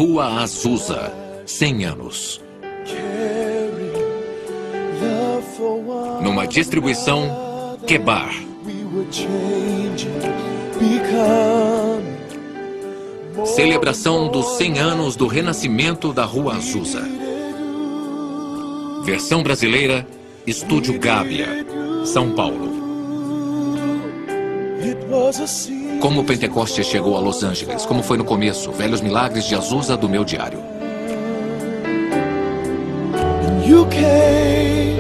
Rua Azusa, 100 anos. Numa distribuição Kebar. Celebração dos 100 anos do renascimento da Rua Azusa. Versão brasileira, Estúdio Gábia, São Paulo. Como o Pentecostes chegou a Los Angeles, como foi no começo, velhos milagres de Azusa do meu diário. You came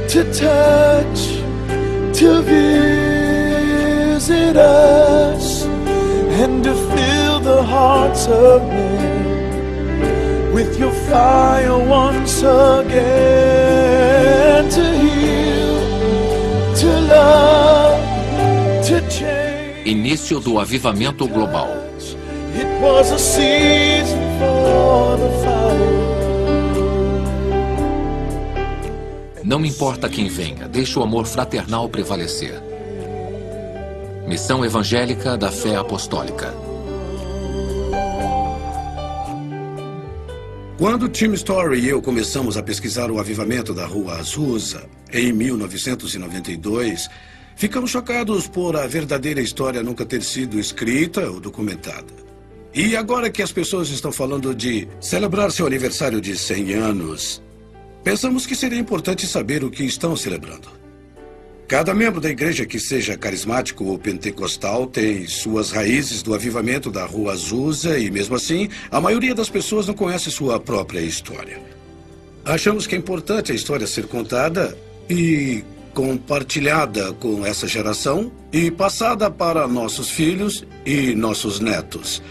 to touch, to visit us, and to fill the hearts of men with your fire once again, to heal, to love, to change. Início do avivamento global. It was a season for the fire. Não me importa quem venha, deixe o amor fraternal prevalecer. Missão Evangélica da Fé Apostólica. Quando Tim Story e eu começamos a pesquisar o avivamento da Rua Azusa, em 1992, ficamos chocados por a verdadeira história nunca ter sido escrita ou documentada. E agora que as pessoas estão falando de celebrar seu aniversário de 100 anos, pensamos que seria importante saber o que estão celebrando. Cada membro da igreja que seja carismático ou pentecostal tem suas raízes do avivamento da Rua Azusa e, mesmo assim, a maioria das pessoas não conhece sua própria história. Achamos que é importante a história ser contada e compartilhada com essa geração e passada para nossos filhos e nossos netos.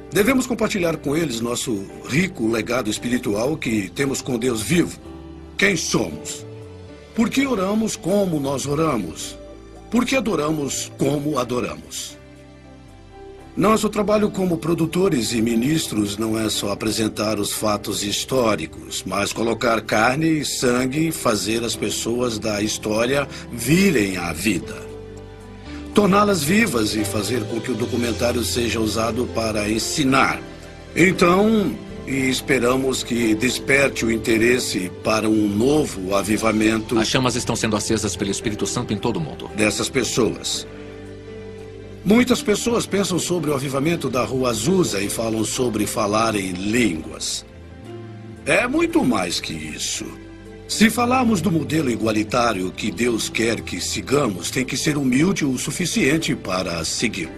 Devemos compartilhar com eles nosso rico legado espiritual que temos com Deus vivo. Quem somos? Por que oramos como nós oramos? Por que adoramos como adoramos? Nosso trabalho como produtores e ministros não é só apresentar os fatos históricos, mas colocar carne e sangue e fazer as pessoas da história virem à vida. Torná-las vivas e fazer com que o documentário seja usado para ensinar. Então, esperamos que desperte o interesse para um novo avivamento. As chamas estão sendo acesas pelo Espírito Santo em todo o mundo. Dessas pessoas. Muitas pessoas pensam sobre o avivamento da Rua Azusa e falam sobre falar em línguas. É muito mais que isso. Se falarmos do modelo igualitário que Deus quer que sigamos, tem que ser humilde o suficiente para segui-lo.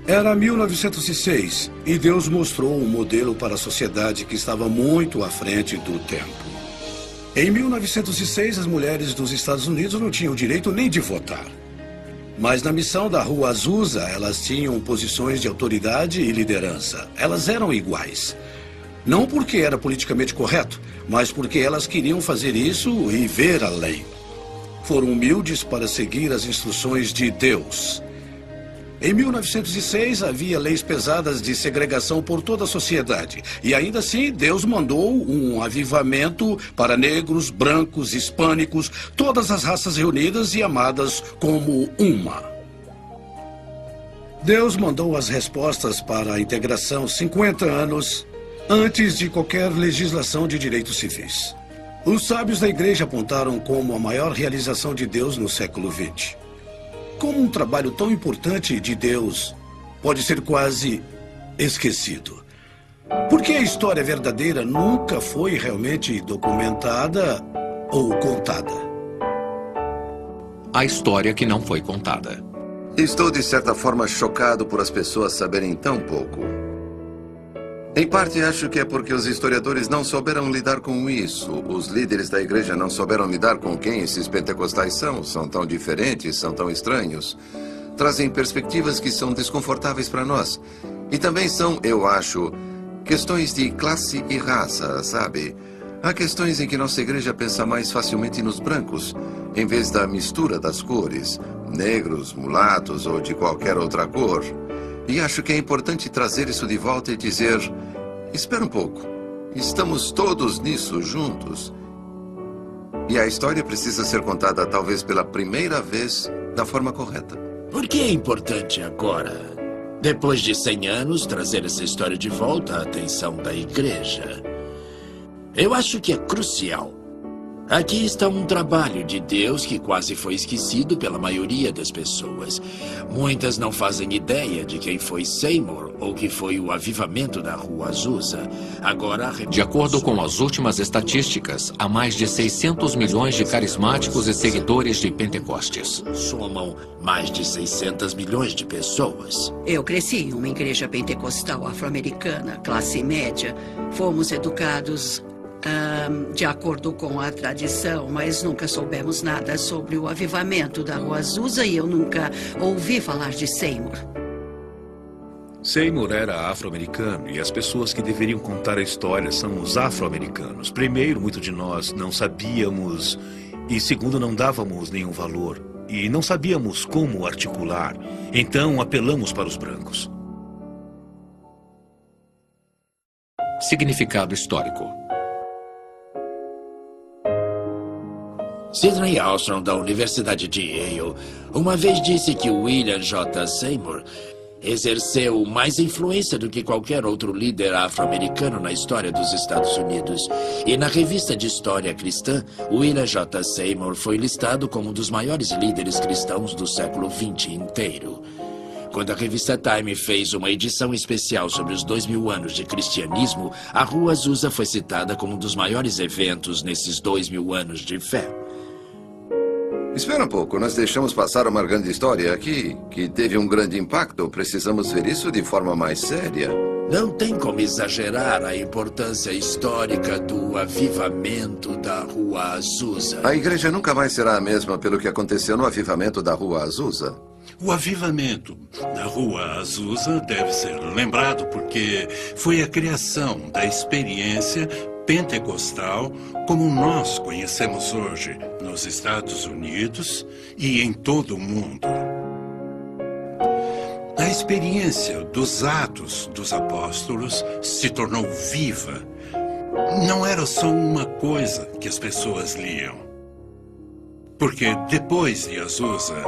Era 1906 e Deus mostrou um modelo para a sociedade que estava muito à frente do tempo. Em 1906, as mulheres dos Estados Unidos não tinham o direito nem de votar. Mas na missão da Rua Azusa, elas tinham posições de autoridade e liderança. Elas eram iguais. Não porque era politicamente correto, mas porque elas queriam fazer isso e ver além. Foram humildes para seguir as instruções de Deus. Em 1906, havia leis pesadas de segregação por toda a sociedade. E ainda assim, Deus mandou um avivamento para negros, brancos, hispânicos, todas as raças reunidas e amadas como uma. Deus mandou as respostas para a integração 50 anos antes de qualquer legislação de direitos civis. Os sábios da igreja apontaram como a maior realização de Deus no século XX. Como um trabalho tão importante de Deus pode ser quase esquecido? Porque a história verdadeira nunca foi realmente documentada ou contada. A história que não foi contada. Estou, de certa forma, chocado por as pessoas saberem tão pouco. Em parte, acho que é porque os historiadores não souberam lidar com isso. Os líderes da igreja não souberam lidar com quem esses pentecostais são. São tão diferentes, são tão estranhos. Trazem perspectivas que são desconfortáveis para nós. E também são, eu acho, questões de classe e raça, sabe? Há questões em que nossa igreja pensa mais facilmente nos brancos, em vez da mistura das cores, negros, mulatos ou de qualquer outra cor. E acho que é importante trazer isso de volta e dizer: espera um pouco, estamos todos nisso juntos. E a história precisa ser contada talvez pela primeira vez da forma correta. Por que é importante agora? Depois de 100 anos, trazer essa história de volta à atenção da igreja. Eu acho que é crucial. Aqui está um trabalho de Deus que quase foi esquecido pela maioria das pessoas. Muitas não fazem ideia de quem foi Seymour ou que foi o avivamento da Rua Azusa. Agora, de acordo com as últimas estatísticas, há mais de 600 milhões de carismáticos e seguidores de Pentecostes. Somam mais de 600 milhões de pessoas. Eu cresci em uma igreja pentecostal afro-americana, classe média. Fomos educados de acordo com a tradição, mas nunca soubemos nada sobre o avivamento da Rua Azusa e eu nunca ouvi falar de Seymour. Seymour era afro-americano e as pessoas que deveriam contar a história são os afro-americanos. Primeiro, muito de nós não sabíamos e segundo, não dávamos nenhum valor e não sabíamos como articular. Então, apelamos para os brancos. Significado histórico. Sidney Ostrom, da Universidade de Yale, uma vez disse que William J. Seymour exerceu mais influência do que qualquer outro líder afro-americano na história dos Estados Unidos. E na revista de História Cristã, William J. Seymour foi listado como um dos maiores líderes cristãos do século XX inteiro. Quando a revista Time fez uma edição especial sobre os 2000 anos de cristianismo, a Rua Azusa foi citada como um dos maiores eventos nesses 2000 anos de fé. Espera um pouco, nós deixamos passar uma grande história aqui, que teve um grande impacto. Precisamos ver isso de forma mais séria. Não tem como exagerar a importância histórica do avivamento da Rua Azusa. A igreja nunca mais será a mesma pelo que aconteceu no avivamento da Rua Azusa. O avivamento da Rua Azusa deve ser lembrado porque foi a criação da experiência pentecostal como nós conhecemos hoje nos Estados Unidos e em todo o mundo. A experiência dos Atos dos Apóstolos se tornou viva. Não era só uma coisa que as pessoas liam. Porque depois de Azusa,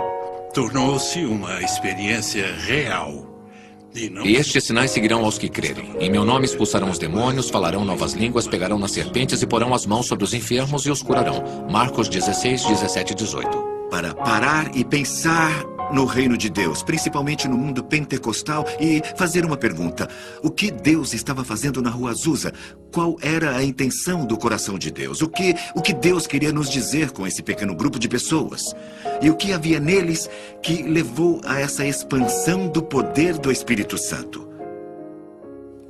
tornou-se uma experiência real. E estes sinais seguirão aos que crerem. Em meu nome expulsarão os demônios, falarão novas línguas, pegarão nas serpentes e porão as mãos sobre os enfermos e os curarão. Marcos 16, 17 e 18. Para parar e pensar no reino de Deus, principalmente no mundo pentecostal, e fazer uma pergunta. O que Deus estava fazendo na Rua Azusa? Qual era a intenção do coração de Deus? O que Deus queria nos dizer com esse pequeno grupo de pessoas? E o que havia neles que levou a essa expansão do poder do Espírito Santo?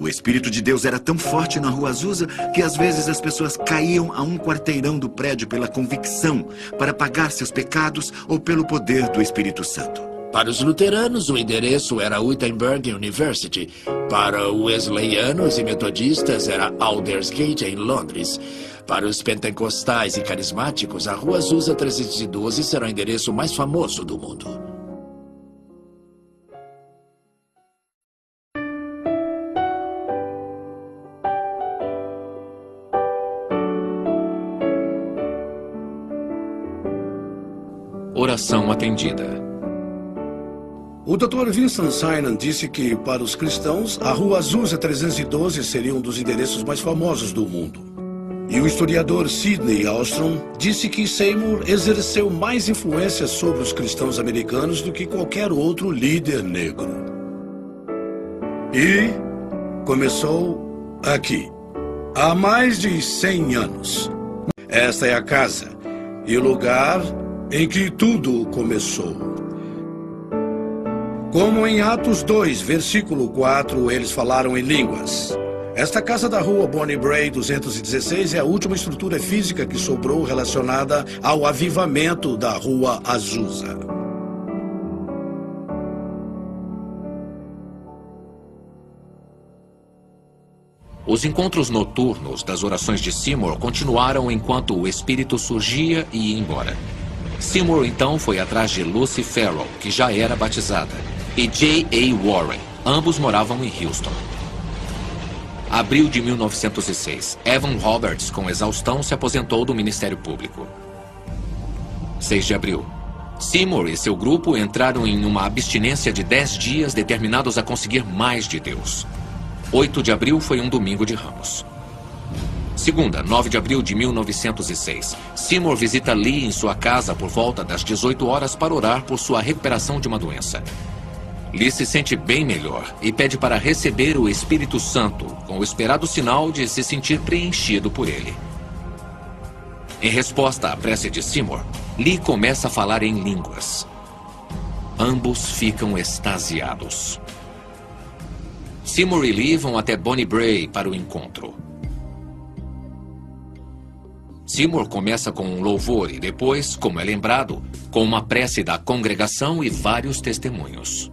O Espírito de Deus era tão forte na Rua Azusa que às vezes as pessoas caíam a um quarteirão do prédio pela convicção para pagar seus pecados ou pelo poder do Espírito Santo. Para os luteranos, o endereço era Wittenberg University. Para wesleyanos e metodistas, era Aldersgate, em Londres. Para os pentecostais e carismáticos, a Rua Azusa 312 será o endereço mais famoso do mundo. Oração atendida. O Dr. Vincent Synan disse que, para os cristãos, a Rua Azusa 312 seria um dos endereços mais famosos do mundo. E o historiador Sidney Ostrom disse que Seymour exerceu mais influência sobre os cristãos americanos do que qualquer outro líder negro. E começou aqui, há mais de 100 anos. Esta é a casa e o lugar em que tudo começou. Como em Atos 2, versículo 4, eles falaram em línguas. Esta casa da rua Bonnie Bray 216 é a última estrutura física que sobrou relacionada ao avivamento da Rua Azusa. Os encontros noturnos das orações de Seymour continuaram enquanto o espírito surgia e ia embora. Seymour então foi atrás de Lucy Farrell, que já era batizada, e J.A. Warren. Ambos moravam em Houston. Abril de 1906. Evan Roberts, com exaustão, se aposentou do Ministério Público. 6 de abril. Seymour e seu grupo entraram em uma abstinência de 10 dias determinados a conseguir mais de Deus. 8 de abril foi um domingo de Ramos. Segunda, 9 de abril de 1906. Seymour visita Lee em sua casa por volta das 18 horas para orar por sua recuperação de uma doença. Lee se sente bem melhor e pede para receber o Espírito Santo, com o esperado sinal de se sentir preenchido por ele. Em resposta à prece de Seymour, Lee começa a falar em línguas. Ambos ficam extasiados. Seymour e Lee vão até Bonnie Bray para o encontro. Seymour começa com um louvor e depois, como é lembrado, com uma prece da congregação e vários testemunhos.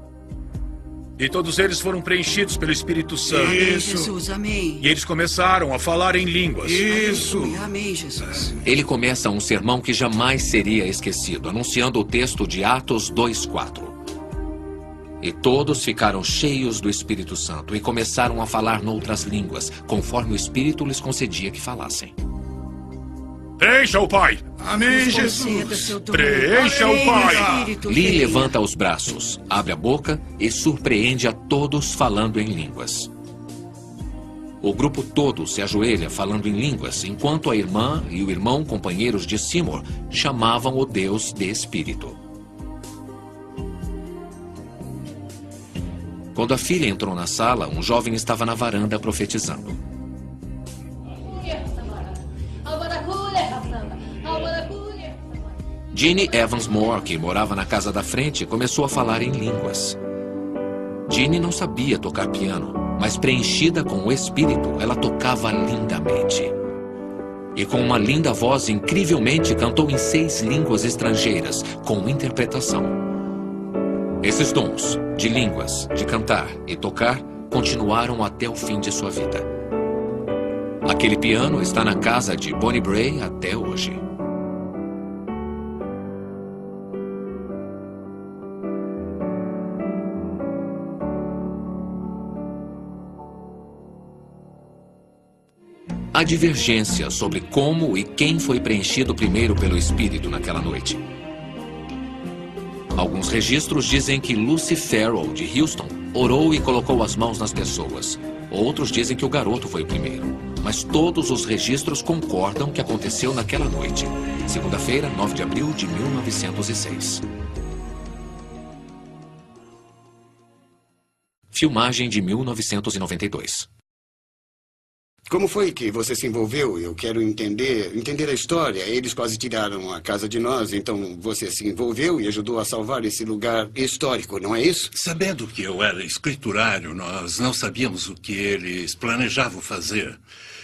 E todos eles foram preenchidos pelo Espírito Santo. Amém, Jesus, amém. E eles começaram a falar em línguas. Isso. Amém, Jesus. Ele começa um sermão que jamais seria esquecido, anunciando o texto de Atos 2:4. E todos ficaram cheios do Espírito Santo e começaram a falar noutras línguas, conforme o Espírito lhes concedia que falassem. Preencha o Pai! Amém, Conceda Jesus. seu dom. Preencha Amém, o Pai. Espírito, Lee vem. levanta os braços, abre a boca e surpreende a todos falando em línguas. O grupo todo se ajoelha falando em línguas, enquanto a irmã e o irmão, companheiros de Seymour, chamavam o Deus de Espírito. Quando a filha entrou na sala, um jovem estava na varanda profetizando. Jeannie Evans Moore, que morava na casa da frente, começou a falar em línguas. Jeannie não sabia tocar piano, mas preenchida com o Espírito, ela tocava lindamente. E com uma linda voz, incrivelmente cantou em 6 línguas estrangeiras, com interpretação. Esses dons, de línguas, de cantar e tocar, continuaram até o fim de sua vida. Aquele piano está na casa de Bonnie Bray até hoje. Há divergência sobre como e quem foi preenchido primeiro pelo Espírito naquela noite. Alguns registros dizem que Lucy Farrell, de Houston, orou e colocou as mãos nas pessoas. Outros dizem que o garoto foi o primeiro. Mas todos os registros concordam que aconteceu naquela noite. Segunda-feira, 9 de abril de 1906. Filmagem de 1992. Como foi que você se envolveu? Eu quero entender a história. Eles quase tiraram a casa de nós, então você se envolveu e ajudou a salvar esse lugar histórico, não é isso? Sabendo que eu era escriturário, nós não sabíamos o que eles planejavam fazer.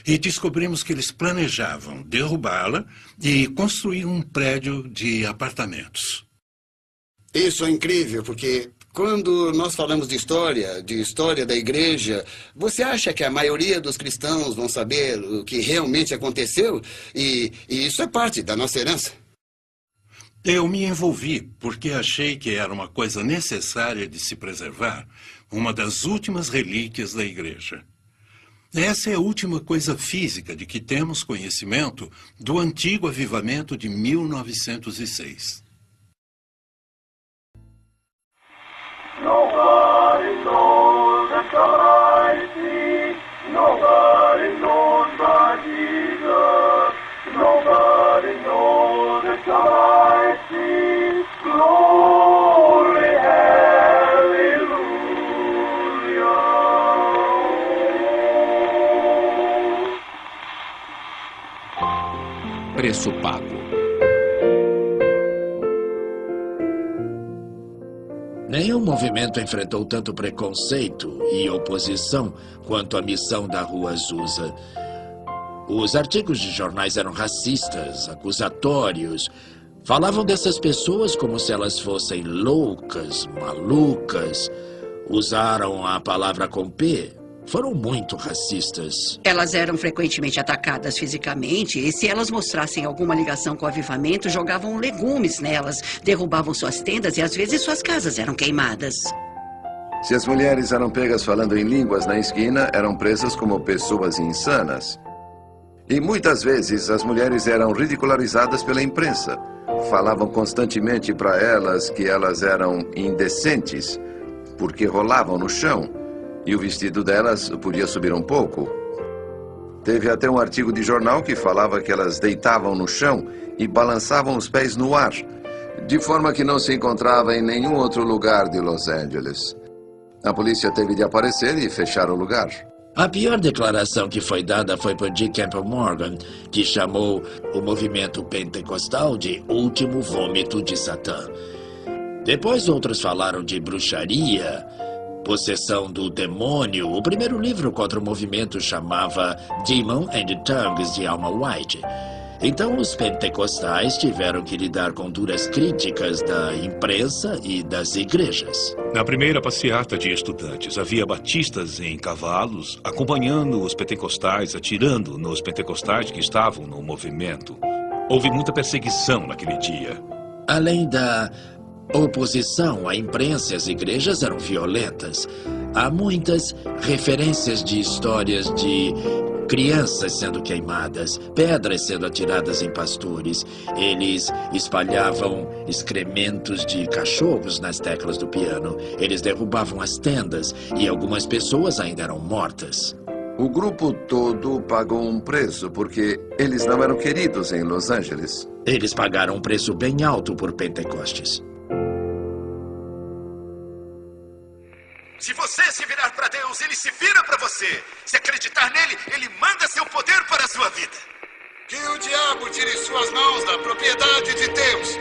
E descobrimos que eles planejavam derrubá-la e construir um prédio de apartamentos. Isso é incrível, porque quando nós falamos de história da igreja, você acha que a maioria dos cristãos vão saber o que realmente aconteceu? E isso é parte da nossa herança. Eu me envolvi porque achei que era uma coisa necessária de se preservar, uma das últimas relíquias da igreja. Essa é a última coisa física de que temos conhecimento do antigo avivamento de 1906. Nobody knows the God I see. Nobody knows but Jesus. Nobody knows the God I see. Glory, hallelujah. Preço pago. Nenhum movimento enfrentou tanto preconceito e oposição quanto a missão da Rua Azusa. Os artigos de jornais eram racistas, acusatórios. Falavam dessas pessoas como se elas fossem loucas, malucas. Usaram a palavra com P. Foram muito racistas. Elas eram frequentemente atacadas fisicamente e se elas mostrassem alguma ligação com o avivamento, jogavam legumes nelas, derrubavam suas tendas e às vezes suas casas eram queimadas. Se as mulheres eram pegas falando em línguas na esquina, eram presas como pessoas insanas. E muitas vezes as mulheres eram ridicularizadas pela imprensa. falavam constantemente para elas que elas eram indecentes, porque rolavam no chão, e o vestido delas podia subir um pouco. Teve até um artigo de jornal que falava que elas deitavam no chão e balançavam os pés no ar, de forma que não se encontrava em nenhum outro lugar de Los Angeles. A polícia teve de aparecer e fechar o lugar. A pior declaração que foi dada foi por G. Campbell Morgan, que chamou o movimento pentecostal de último vômito de Satã. Depois outros falaram de bruxaria, possessão do demônio. O primeiro livro contra o movimento chamava Demon and Tongues, de Alma White. Então os pentecostais tiveram que lidar com duras críticas da imprensa e das igrejas. Na primeira passeata de estudantes, havia batistas em cavalos, acompanhando os pentecostais, atirando nos pentecostais que estavam no movimento. Houve muita perseguição naquele dia. Além da oposição, a imprensa e as igrejas eram violentas. Há muitas referências de histórias de crianças sendo queimadas, pedras sendo atiradas em pastores. Eles espalhavam excrementos de cachorros nas teclas do piano. Eles derrubavam as tendas e algumas pessoas ainda eram mortas. O grupo todo pagou um preço porque eles não eram queridos em Los Angeles. Eles pagaram um preço bem alto por Pentecostes. Se você se virar para Deus, Ele se vira para você. Se acreditar nele, Ele manda seu poder para a sua vida. Que o diabo tire suas mãos da propriedade de Deus.